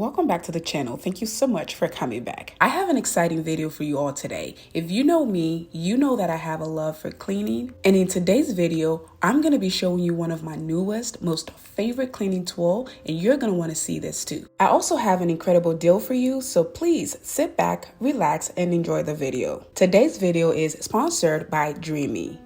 welcome back to the channel. Thank you so much for coming back. I have an exciting video for you all today. If you know me, you know that I have a love for cleaning, and in today's video I'm going to be showing you one of my newest, most favorite cleaning tool, and you're going to want to see this too. I also have an incredible deal for you, so please sit back, relax, and enjoy the video. Today's video is sponsored by Dreame.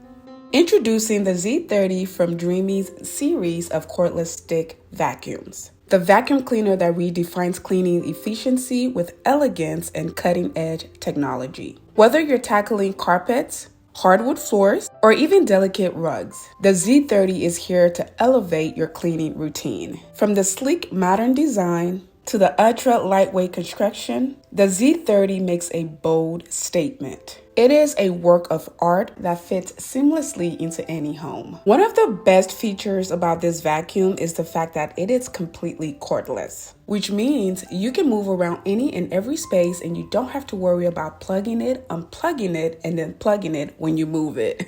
Introducing the Z30 from Dreame's series of cordless stick vacuums. The vacuum cleaner that redefines cleaning efficiency with elegance and cutting-edge technology. Whether you're tackling carpets, hardwood floors, or even delicate rugs, the Z30 is here to elevate your cleaning routine. From the sleek modern design to the ultra lightweight construction, the Z30 makes a bold statement. It is a work of art that fits seamlessly into any home. One of the best features about this vacuum is the fact that it is completely cordless, which means you can move around any and every space and you don't have to worry about plugging it, unplugging it, and then plugging it when you move it.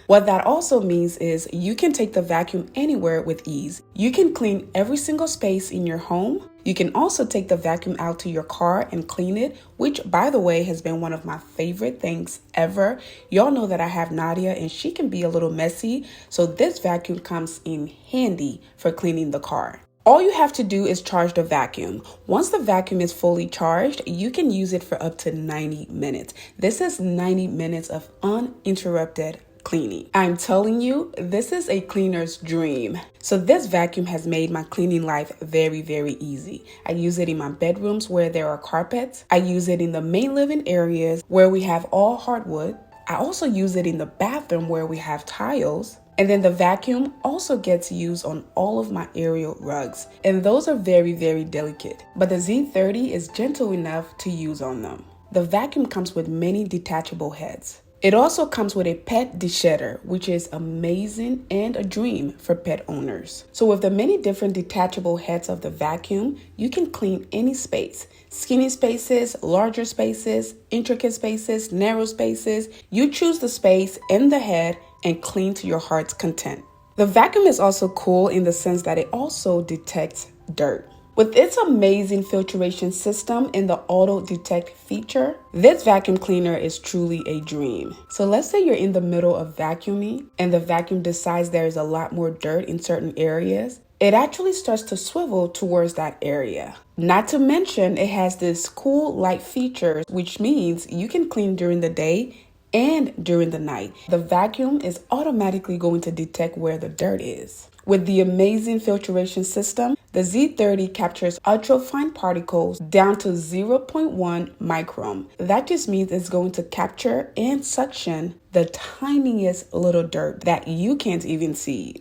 What that also means is you can take the vacuum anywhere with ease. You can clean every single space in your home. You can also take the vacuum out to your car and clean it, which, by the way, has been one of my favorite things ever. Y'all know that I have Nadia and she can be a little messy, so this vacuum comes in handy for cleaning the car. All you have to do is charge the vacuum. Once the vacuum is fully charged, you can use it for up to 90 minutes. This is 90 minutes of uninterrupted cleaning. I'm telling you, this is a cleaner's dream. So this vacuum has made my cleaning life very, very easy. I use it in my bedrooms where there are carpets. I use it in the main living areas where we have all hardwood. I also use it in the bathroom where we have tiles. And then the vacuum also gets used on all of my aerial rugs. And those are very, very delicate. But the Z30 is gentle enough to use on them. The vacuum comes with many detachable heads. It also comes with a pet deshedder, which is amazing and a dream for pet owners. So with the many different detachable heads of the vacuum, you can clean any space. Skinny spaces, larger spaces, intricate spaces, narrow spaces. You choose the space and the head and clean to your heart's content. The vacuum is also cool in the sense that it also detects dirt. With its amazing filtration system and the auto detect feature, this vacuum cleaner is truly a dream. So let's say you're in the middle of vacuuming and the vacuum decides there's a lot more dirt in certain areas. It actually starts to swivel towards that area. Not to mention it has this cool light feature, which means you can clean during the day and during the night. The vacuum is automatically going to detect where the dirt is. With the amazing filtration system, the Z30 captures ultrafine particles down to 0.1 micron. That just means it's going to capture and suction the tiniest little dirt that you can't even see.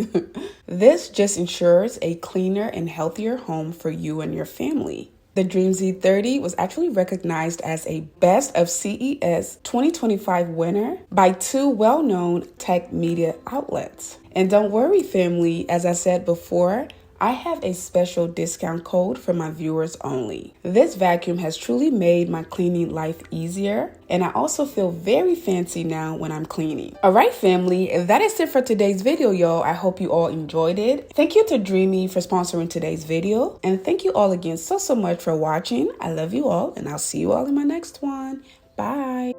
This just ensures a cleaner and healthier home for you and your family. The Dreame Z30 was actually recognized as a Best of CES 2025 winner by two well-known tech media outlets. And don't worry, family, as I said before, I have a special discount code for my viewers only. This vacuum has truly made my cleaning life easier, and I also feel very fancy now when I'm cleaning. All right, family, that is it for today's video, y'all. I hope you all enjoyed it. Thank you to Dreame for sponsoring today's video, and thank you all again so much for watching. I love you all, and I'll see you all in my next one. Bye.